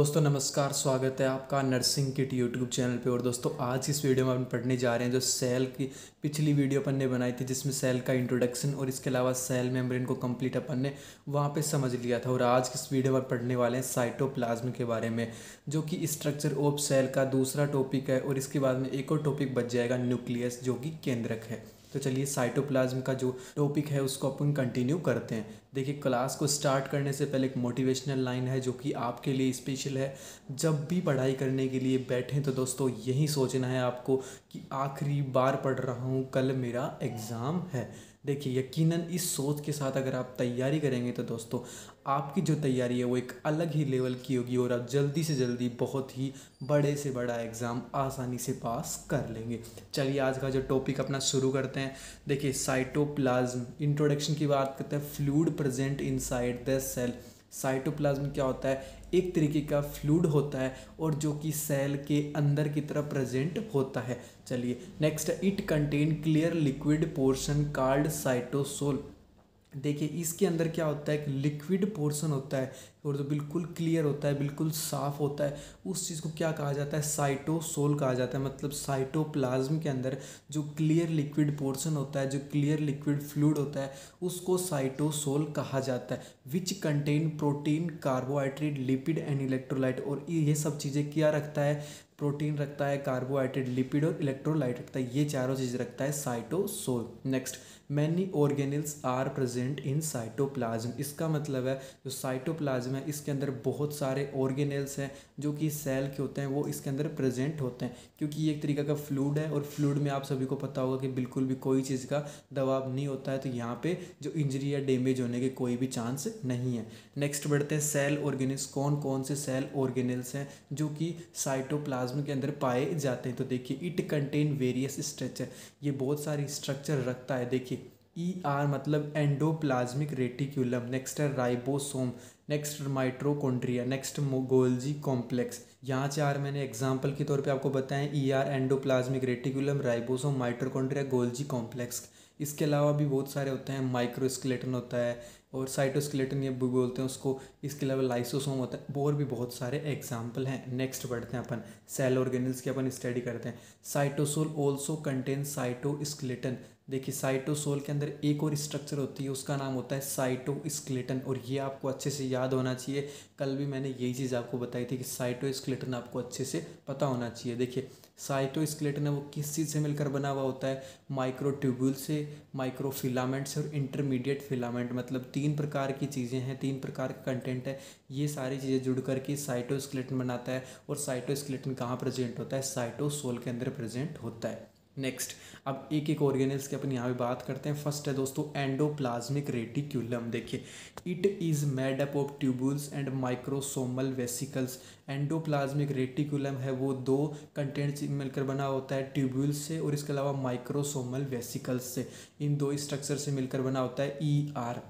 दोस्तों नमस्कार, स्वागत है आपका नर्सिंग किट यूट्यूब चैनल पे। और दोस्तों आज इस वीडियो में हम पढ़ने जा रहे हैं जो सेल की पिछली वीडियो अपन ने बनाई थी, जिसमें सेल का इंट्रोडक्शन और इसके अलावा सेल मेम्ब्रेन को कंप्लीट अपन ने वहाँ पे समझ लिया था। और आज इस वीडियो में पढ़ने वाले हैं साइटोप्लाज्म के बारे में, जो कि स्ट्रक्चर ऑफ सेल का दूसरा टॉपिक है। और इसके बाद में एक और टॉपिक बच जाएगा न्यूक्लियस, जो कि केंद्रक है। तो चलिए साइटोप्लाज्म का जो टॉपिक है उसको अपन कंटिन्यू करते हैं। देखिए, क्लास को स्टार्ट करने से पहले एक मोटिवेशनल लाइन है जो कि आपके लिए स्पेशल है। जब भी पढ़ाई करने के लिए बैठें तो दोस्तों यही सोचना है आपको कि आखिरी बार पढ़ रहा हूँ, कल मेरा एग्ज़ाम है। देखिए, यकीनन इस सोच के साथ अगर आप तैयारी करेंगे तो दोस्तों आपकी जो तैयारी है वो एक अलग ही लेवल की होगी और आप जल्दी से जल्दी बहुत ही बड़े से बड़ा एग्ज़ाम आसानी से पास कर लेंगे। चलिए आज का जो टॉपिक अपना शुरू करते हैं। देखिए, साइटोप्लाज्म इंट्रोडक्शन की बात करते हैं। Fluid present inside the cell. Cytoplasm क्या होता है? एक तरीके का फ्लूइड होता है और जो कि सेल के अंदर की तरफ प्रेजेंट होता है। चलिए next, it contain clear liquid portion called cytosol. देखिए, इसके अंदर क्या होता है, एक लिक्विड पोर्शन होता है और जो बिल्कुल क्लियर होता है, बिल्कुल साफ होता है, उस चीज़ को क्या कहा जाता है? साइटोसोल कहा जाता है। मतलब साइटोप्लाज्म के अंदर जो क्लियर लिक्विड पोर्शन होता है, जो क्लियर लिक्विड फ्लूइड होता है, उसको साइटोसोल कहा जाता है। Which contain protein, carbohydrate, lipid and electrolyte. और ये सब चीज़ें क्या रखता है? प्रोटीन रखता है, कार्बोहाइड्रेट, लिपिड और इलेक्ट्रोलाइट रखता है। ये चारों चीज़ रखता है cytosol. Next, many organelles are present in cytoplasm. इसका मतलब है जो साइटोप्लाज्म है इसके अंदर बहुत सारे ऑर्गेनेल्स हैं जो कि सेल के होते हैं, वो इसके अंदर प्रेजेंट होते हैं। क्योंकि ये एक तरीका का फ्लूइड है और फ्लूइड में आप सभी को पता होगा कि बिल्कुल भी कोई चीज़ का दबाव नहीं होता है, तो यहाँ पे जो इंजरी या डैमेज होने के कोई भी चांस नहीं है। नेक्स्ट बढ़ते हैं, सेल ऑर्गेनेल्स। कौन कौन से सेल ऑर्गेनेल्स हैं जो कि साइटोप्लाज्म के अंदर पाए जाते हैं? तो देखिए, इट कंटेन वेरियस स्ट्रक्चर। ये बहुत सारी स्ट्रक्चर रखता है। देखिए, ER मतलब एंडोप्लाज्मिक रेटिक्यूलम, नेक्स्ट है ribosome, next mitochondria, next Golgi complex. यहाँ चार मैंने एग्जांपल के तौर पे आपको बताएं, ER endoplasmic reticulum, ribosome, mitochondria, Golgi complex. इसके अलावा भी बहुत सारे होते हैं, माइक्रोस्केलेटन होता है और साइटोस्केलेटन ये भी बोलते हैं उसको। इसके अलावा लाइसोसोम होता है, और भी बहुत सारे एग्जाम्पल हैं। नेक्स्ट बढ़ते हैं, अपन सेल ऑर्गेनल्स की अपन स्टडी करते हैं। Cytosol also contain cytoskeleton. देखिए, साइटोसोल के अंदर एक और स्ट्रक्चर होती है, उसका नाम होता है साइटोस्केलेटन। और ये आपको अच्छे से याद होना चाहिए। कल भी मैंने यही चीज़ आपको बताई थी कि साइटोस्केलेटन आपको अच्छे से पता होना चाहिए। देखिए, साइटोस्केलेटन है वो किस चीज़ से मिलकर बना हुआ होता है? माइक्रोट्यूब्यूल से, माइक्रोफिलामेंट से और इंटरमीडिएट फिलामेंट। मतलब 3 प्रकार की चीज़ें हैं, 3 प्रकार का कंटेंट है। ये सारी चीज़ें जुड़ करके साइटोस्केलेटन बनाता है। और साइटोस्केलेटन कहाँ प्रेजेंट होता है? साइटोसोल के अंदर प्रेजेंट होता है। नेक्स्ट, अब एक एक ऑर्गेनल्स की अपन यहाँ पे बात करते हैं। फर्स्ट है दोस्तों एंडोप्लाज्मिक रेटिक्यूलम। देखिए, it is made up of tubules and microsomal vesicles. Endoplasmic reticulum है वो 2 कंटेंट से मिलकर बना होता है, ट्यूब्यूल्स से और इसके अलावा माइक्रोसोमल वेसिकल्स से। इन 2 स्ट्रक्चर से मिलकर बना होता है ER।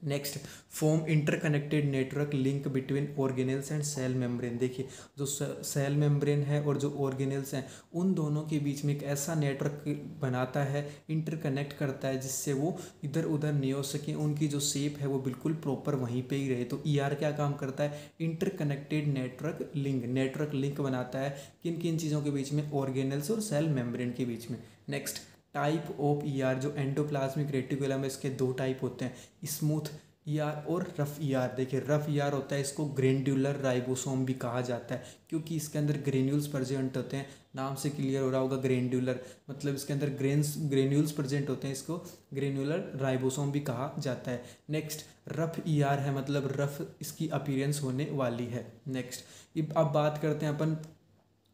Next, form interconnected network link between organelles and cell membrane. देखिए, जो सेल मेम्ब्रेन है और जो ऑर्गेनेल्स हैं उन दोनों के बीच में एक ऐसा नेटवर्क बनाता है, इंटरकनेक्ट करता है, जिससे वो इधर उधर नहीं हो सके, उनकी जो शेप है वो बिल्कुल प्रॉपर वहीं पे ही रहे। तो ER क्या काम करता है? इंटरकनेक्टेड नेटवर्क लिंक बनाता है किन किन चीज़ों के बीच में? ऑर्गेनेल्स और सेल मेम्ब्रेन के बीच में। नेक्स्ट, टाइप ऑफ ER जो एंडोप्लाज्मिक रेटिकुलम है, इसके 2 टाइप होते हैं, स्मूथ ER और रफ ER। देखिए, रफ ER होता है, इसको ग्रेन्युलर राइबोसोम भी कहा जाता है क्योंकि इसके अंदर ग्रेन्यूल्स प्रेजेंट होते हैं। नाम से क्लियर हो रहा होगा, ग्रेन्युलर मतलब इसके अंदर ग्रेन्यूल्स प्रेजेंट होते हैं, इसको ग्रेन्युलर राइबोसोम भी कहा जाता है। नेक्स्ट, रफ ER है मतलब रफ इसकी अपीयरेंस होने वाली है। नेक्स्ट, अब बात करते हैं अपन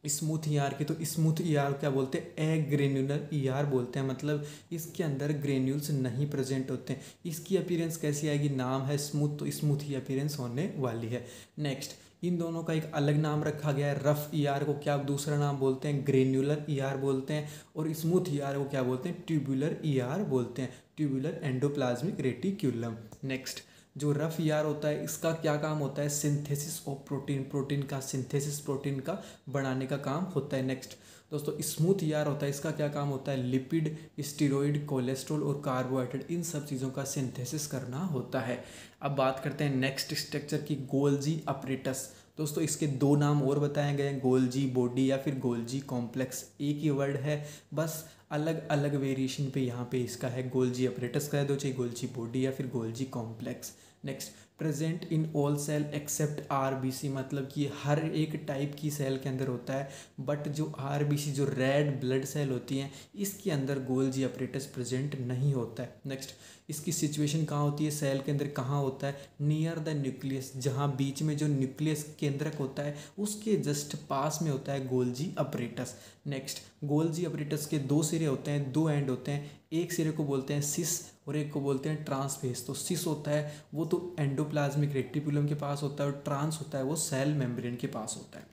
स्मूथ ER की। तो स्मूथ ER क्या बोलते हैं? एग्रेन्युलर ER बोलते हैं। मतलब इसके अंदर ग्रेन्यूल्स नहीं प्रेजेंट होते हैं। इसकी अपीयरेंस कैसी आएगी? नाम है स्मूथ, तो स्मूथ ही अपीयरेंस होने वाली है। नेक्स्ट, इन दोनों का एक अलग नाम रखा गया है। रफ ER को क्या दूसरा नाम बोलते हैं? ग्रेन्युलर ER बोलते हैं। और स्मूथ ER को क्या बोलते हैं? ट्यूबुलर ER बोलते हैं, ट्यूबुलर एंडोप्लाज्मिक रेटिक्यूलम। नेक्स्ट, जो रफ ER होता है इसका क्या काम होता है? सिंथेसिस ऑफ प्रोटीन का सिंथेसिस, प्रोटीन का बनाने का काम होता है। नेक्स्ट दोस्तों, स्मूथ ER होता है, इसका क्या काम होता है? लिपिड, स्टीरॉयड, कोलेस्ट्रॉल और कार्बोहाइड्रेट, इन सब चीज़ों का सिंथेसिस करना होता है। अब बात करते हैं नेक्स्ट स्ट्रक्चर की, गोल्जी अपरेटस। दोस्तों इसके दो नाम और बताए गए हैं, गोल्जी बॉडी या फिर गोल्जी कॉम्प्लेक्स, एक ही वर्ड है, बस अलग अलग वेरिएशन पे यहाँ पे इसका है। गोल्जी अपरेटस कह दो, चाहे गोल्जी बॉडी या फिर Golgi complex. Next, present in all cell except RBC, मतलब कि हर एक टाइप की सेल के अंदर होता है, बट जो आरबीसी जो रेड ब्लड सेल होती हैं इसके अंदर गोल्जी अपरेटस प्रेजेंट नहीं होता है। नेक्स्ट, इसकी सिचुएशन कहाँ होती है, सेल के अंदर कहाँ होता है, नियर द न्यूक्लियस, जहाँ बीच में जो न्यूक्लियस केंद्रक होता है उसके जस्ट पास में होता है Golgi apparatus. Next, Golgi apparatus के दो सिरे होते हैं, दो एंड होते हैं, एक सिरे को बोलते हैं सिस और एक को बोलते हैं ट्रांसफेस। तो सिस होता है वो तो एंडोप्लाज्मिक रेटिकुलम के पास होता है और ट्रांस होता है वो सेल मेम्ब्रेन के पास होता है।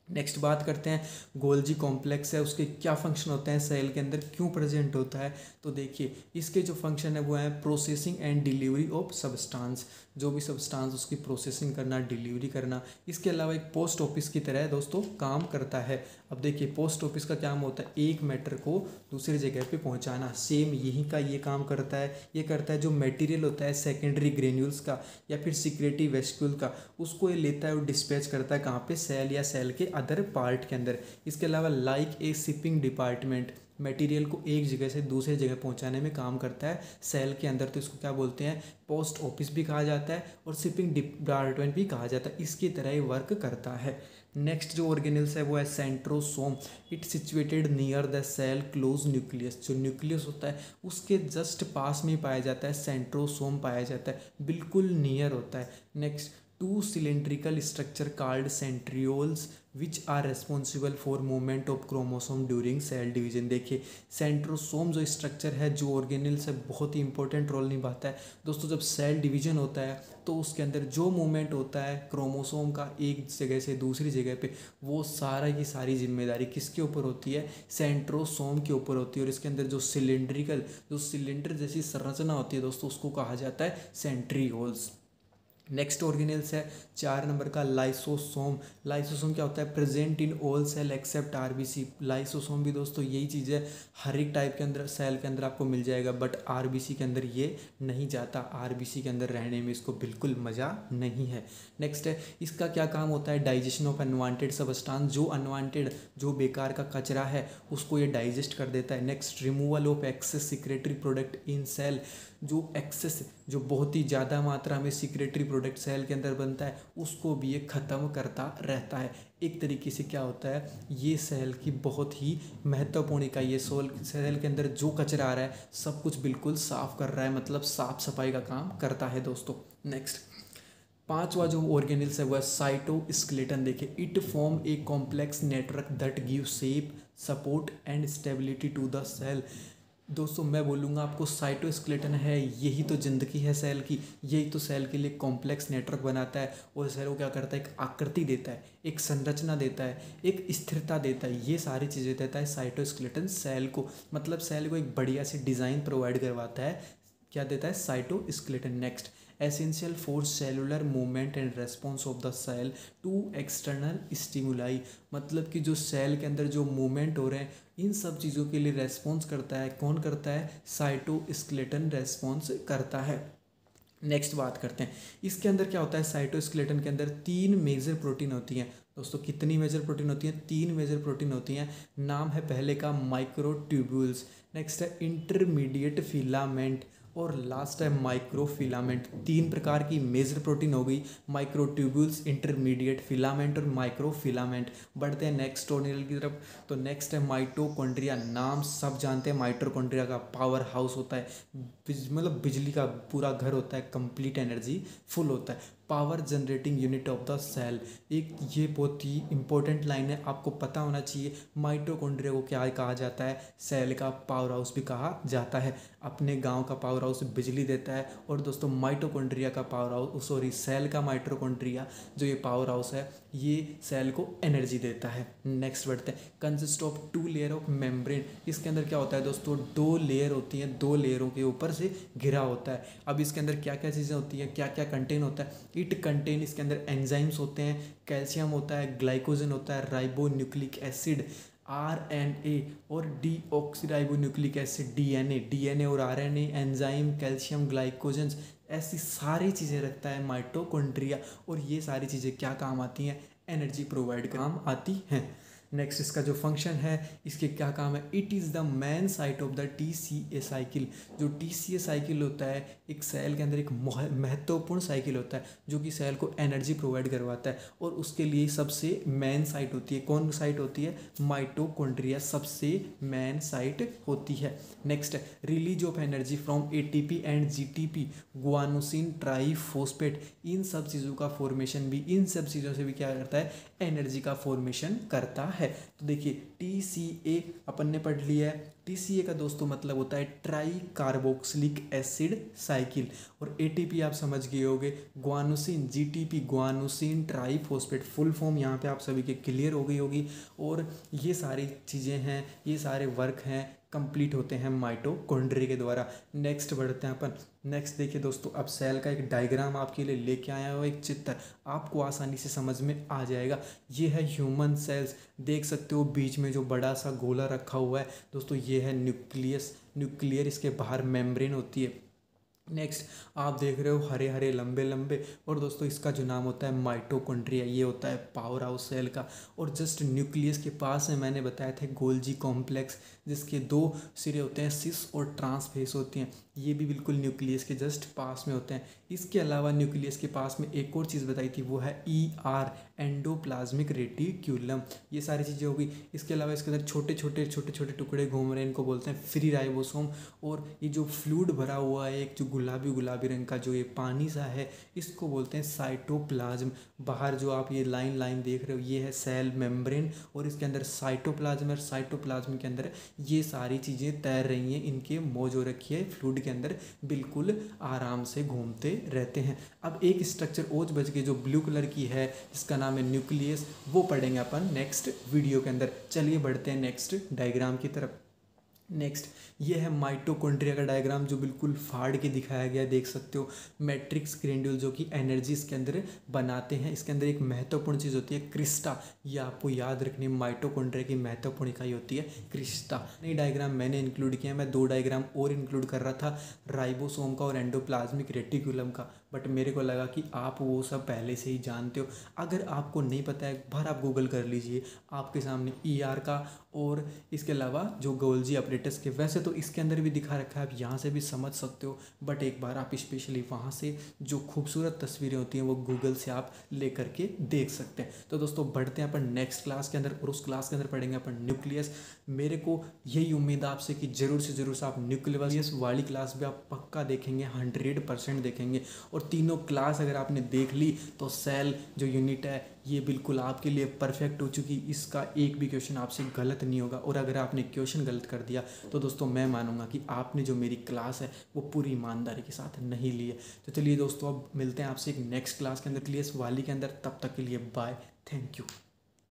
नेक्स्ट बात करते हैं गोल्जी कॉम्प्लेक्स है, उसके क्या फंक्शन होते हैं, सेल के अंदर क्यों प्रेजेंट होता है। तो देखिए इसके जो फंक्शन है वो है processing and delivery of substance, जो भी सब्सटेंस उसकी प्रोसेसिंग करना, डिलीवरी करना। इसके अलावा एक पोस्ट ऑफिस की तरह दोस्तों काम करता है। अब देखिए पोस्ट ऑफिस का क्या होता है, एक मैटर को दूसरी जगह पे पहुंचाना, सेम यही का ये काम करता है। ये करता है जो मटेरियल होता है सेकेंडरी ग्रेन्यूल्स का या फिर सिक्रेटरी वेस्क्यूल का, उसको ये लेता है और डिस्पैच करता है कहाँ पे, सेल या सेल के अदर पार्ट के अंदर। इसके अलावा like a shipping department, material को एक जगह से दूसरी जगह पहुंचाने में काम करता है सेल के अंदर, तो इसको क्या बोलते हैं, पोस्ट ऑफिस भी कहा जाता है और शिपिंग डिपार्टमेंट भी कहा जाता है, इसकी तरह ही वर्क करता है। नेक्स्ट जो ऑर्गेनेल्स है वो है centrosome, it situated near the cell close nucleus, जो न्यूक्लियस होता है उसके जस्ट पास में पाया जाता है, सेंट्रोसोम पाया जाता है, बिल्कुल नियर होता है। Next, two cylindrical structure called centrioles which are responsible for movement of chromosome during cell division. देखिए सेंट्रोसोम जो स्ट्रक्चर है जो ऑर्गेनेल से बहुत ही इंपॉर्टेंट रोल निभाता है दोस्तों। जब सेल डिवीजन होता है तो उसके अंदर जो मूवमेंट होता है क्रोमोसोम का एक जगह से दूसरी जगह पे, वो सारा की सारी जिम्मेदारी किसके ऊपर होती है, सेंट्रोसोम के ऊपर होती है। और इसके अंदर जो सिलेंड्रिकल, जो सिलेंडर जैसी संरचना होती है दोस्तों, उसको कहा जाता है सेंट्रियोल्स। नेक्स्ट ऑर्गेनेल्स है 4 नंबर का लाइसोसोम। लाइसोसोम क्या होता है, present in all cell except RBC. Lysosome भी दोस्तों यही चीज़ है, हर एक टाइप के अंदर सेल के अंदर आपको मिल जाएगा, बट आरबीसी के अंदर ये नहीं जाता, आरबीसी के अंदर रहने में इसको बिल्कुल मज़ा नहीं है। नेक्स्ट है, इसका क्या काम होता है, डाइजेशन ऑफ अनवांटेड सब्सटेंस, जो अनवांटेड जो बेकार का कचरा है उसको ये डाइजेस्ट कर देता है। Next, removal of excess secretory product in cell, जो एक्सेस जो बहुत ही ज़्यादा मात्रा में सिक्रेटरी प्रोडक्ट सेल के अंदर बनता है उसको भी ये ख़त्म करता रहता है। एक तरीके से क्या होता है, ये सेल की बहुत ही महत्वपूर्ण इकाई है। सेल के अंदर जो कचरा आ रहा है सब कुछ बिल्कुल साफ कर रहा है, मतलब साफ सफाई का काम करता है दोस्तों। नेक्स्ट 5वां जो ऑर्गेनेल्स है वो है साइटोस्केलेटन। देखिए it form a complex network that give shape, support and stability to the cell. दोस्तों मैं बोलूँगा आपको साइटोस्केलेटन है, यही तो ज़िंदगी है सेल की, यही तो सेल के लिए कॉम्प्लेक्स नेटवर्क बनाता है और सेल को क्या करता है, एक आकृति देता है, एक संरचना देता है, एक स्थिरता देता है, ये सारी चीज़ें देता है साइटोस्केलेटन सेल को। मतलब सेल को एक बढ़िया सी डिज़ाइन प्रोवाइड करवाता है, क्या देता है, cytoskeleton. Next, essential for cellular movement and response of the cell to external stimuli, मतलब कि जो सेल के अंदर जो मूवमेंट हो रहे हैं इन सब चीज़ों के लिए रेस्पॉन्स करता है, कौन करता है, साइटोस्केलेटन रेस्पॉन्स करता है। नेक्स्ट बात करते हैं इसके अंदर क्या होता है, साइटोस्केलेटन के अंदर 3 मेजर प्रोटीन होती हैं दोस्तों। कितनी मेजर प्रोटीन होती हैं, 3 मेजर प्रोटीन होती हैं। नाम है पहले का माइक्रोट्यूब्यूल्स, नेक्स्ट है इंटरमीडिएट फिलामेंट और लास्ट है माइक्रोफिलामेंट। 3 प्रकार की मेजर प्रोटीन हो गई, माइक्रोट्यूब्यूल्स, इंटरमीडिएट फिलामेंट और माइक्रोफिलामेंट। बढ़ते हैं नेक्स्ट ऑर्गेनेल की तरफ। तो नेक्स्ट है माइटोकॉन्ड्रिया। नाम सब जानते हैं, माइटोकॉन्ड्रिया का पावर हाउस होता है, मतलब बिजली का पूरा घर होता है, कंप्लीट एनर्जी फुल होता है, power generating unit of the cell. एक ये बहुत ही इंपॉर्टेंट लाइन है, आपको पता होना चाहिए। माइटोकॉन्ड्रिया को क्या कहा जाता है, सेल का पावर हाउस भी कहा जाता है। अपने गांव का पावर हाउस बिजली देता है और दोस्तों माइटोकॉन्ड्रिया का पावर हाउस, सॉरी सेल का माइटोकॉन्ड्रिया जो ये पावर हाउस है ये सेल को एनर्जी देता है। नेक्स्ट बढ़ते हैं, consist of 2 layer of membrane. इसके अंदर क्या होता है दोस्तों, 2 लेयर होती हैं, 2 लेयरों के ऊपर से घिरा होता है। अब इसके अंदर क्या क्या चीज़ें होती हैं, क्या क्या कंटेन होता है, इट कंटेन, इसके अंदर एंजाइम्स होते हैं, कैल्शियम होता है, ग्लाइकोजन होता है, राइबो न्यूक्लिक एसिड, RNA और डीऑक्सीराइबोन्यूक्लिक एसिड डीएनए और आरएनए, एंजाइम, कैल्शियम, ग्लाइकोजेंस, ऐसी सारी चीज़ें रखता है माइटोकॉन्ड्रिया। और ये सारी चीज़ें क्या काम आती हैं? एनर्जी प्रोवाइड काम आती हैं। नेक्स्ट इसका जो फंक्शन है, इसके क्या काम है? It is the main site of the TCA cycle. जो TCA साइकिल होता है एक सेल के अंदर एक महत्वपूर्ण साइकिल होता है जो कि सेल को एनर्जी प्रोवाइड करवाता है, और उसके लिए सबसे मेन साइट होती है। कौन साइट होती है? माइटोकॉन्ड्रिया सबसे मेन साइट होती है। Next, release of energy from ATP and GTP, guanosine triphosphate, इन सब चीज़ों का फॉर्मेशन भी, इन सब चीज़ों से भी क्या करता है? एनर्जी का फॉर्मेशन करता है। तो देखिए TCA अपन ने पढ़ लिया है। TCA का दोस्तों मतलब होता है ट्राई कार्बोक्सिलिक एसिड साइकिल, और ATP आप समझ गए होंगे, guanosine, GTP guanosine triphosphate, full form यहाँ पे आप सभी के क्लियर हो गई होगी। और ये सारी चीज़ें हैं, ये सारे वर्क हैं, कंप्लीट होते हैं माइटोकॉन्ड्रिया के द्वारा। नेक्स्ट बढ़ते हैं अपन। नेक्स्ट देखिए दोस्तों, अब सेल का एक डायग्राम आपके लिए लेके आया हो, एक चित्र, आपको आसानी से समझ में आ जाएगा। ये है ह्यूमन सेल्स, देख सकते हो बीच में जो बड़ा सा गोला रखा हुआ है दोस्तों, ये है न्यूक्लियर, इसके बाहर मेम्ब्रेन होती है। नेक्स्ट आप देख रहे हो हरे हरे लंबे लंबे, और दोस्तों इसका जो नाम होता है माइटोकॉन्ड्रिया, ये होता है पावर हाउस सेल का। और जस्ट न्यूक्लियस के पास में मैंने बताया था गोल्जी कॉम्प्लेक्स, जिसके 2 सिरे होते हैं, सिस और ट्रांस फेस होती हैं, ये भी बिल्कुल न्यूक्लियस के जस्ट पास में होते हैं। इसके अलावा न्यूक्लियस के पास में एक और चीज़ बताई थी, वो है ER, एंडोप्लाज्मिक रेटिक्यूलम। ये सारी चीज़ें होगी। इसके अलावा इसके अंदर छोटे छोटे टुकड़े घूम रहे हैं, इनको बोलते हैं फ्री राइबोसोम। और ये जो फ्लूइड भरा हुआ है, एक जो गुलाबी रंग का जो ये पानी सा है, इसको बोलते हैं साइटोप्लाज्म। बाहर जो आप ये लाइन देख रहे हो, ये है सेल मेम्ब्रेन, और इसके अंदर साइटोप्लाज्म है। साइटोप्लाज्म के अंदर ये सारी चीज़ें तैर रही हैं, इनके मौज हो रखी है, फ्लूइड के अंदर बिल्कुल आराम से घूमते रहते हैं। अब एक स्ट्रक्चर और बच गई जो ब्लू कलर की है, जिसका नाम है न्यूक्लियस, वो पढ़ेंगे अपन नेक्स्ट वीडियो के अंदर। चलिए बढ़ते हैं नेक्स्ट डायग्राम की तरफ। नेक्स्ट ये है माइटोकॉन्ड्रिया का डायग्राम, जो बिल्कुल फाड़ के दिखाया गया है, देख सकते हो। मैट्रिक्स ग्रैन्ड्यूल जो कि एनर्जी इसके अंदर बनाते हैं। इसके अंदर एक महत्वपूर्ण चीज़ होती है क्रिस्टा, ये आपको याद रखनी, माइटोकॉन्ड्रिया की महत्वपूर्ण इकाई होती है क्रिस्टा। नई डायग्राम मैंने इंक्लूड किया, मैं 2 डायग्राम और इंक्लूड कर रहा था, राइबोसोम का और एंडोप्लाज्मिक रेटिकुलम का, बट मेरे को लगा कि आप वो सब पहले से ही जानते हो। अगर आपको नहीं पता है, एक बार आप गूगल कर लीजिए, आपके सामने ER का और इसके अलावा जो गोल्जी ऑपरेटर्स के, वैसे तो इसके अंदर भी दिखा रखा है, आप यहाँ से भी समझ सकते हो, बट एक बार आप स्पेशली वहाँ से जो खूबसूरत तस्वीरें होती हैं वो गूगल से आप ले करके देख सकते हैं। तो दोस्तों बढ़ते हैं अपन नेक्स्ट क्लास के अंदर, और उस क्लास के अंदर पढ़ेंगे अपन न्यूक्लियस। मेरे को यही उम्मीद है आपसे कि ज़रूर से ज़रूर से आप न्यूक्लियस वाली क्लास भी आप पक्का देखेंगे, 100% देखेंगे। और तीनों क्लास अगर आपने देख ली तो सेल जो यूनिट है ये बिल्कुल आपके लिए परफेक्ट हो चुकी। इसका एक भी क्वेश्चन आपसे गलत नहीं होगा, और अगर आपने क्वेश्चन गलत कर दिया तो दोस्तों मैं मानूंगा कि आपने जो मेरी क्लास है वो पूरी ईमानदारी के साथ नहीं ली है। तो चलिए दोस्तों, अब मिलते हैं आपसे एक नेक्स्ट क्लास के अंदर, क्लियस वाली के अंदर। तब तक के लिए बाय, थैंक यू।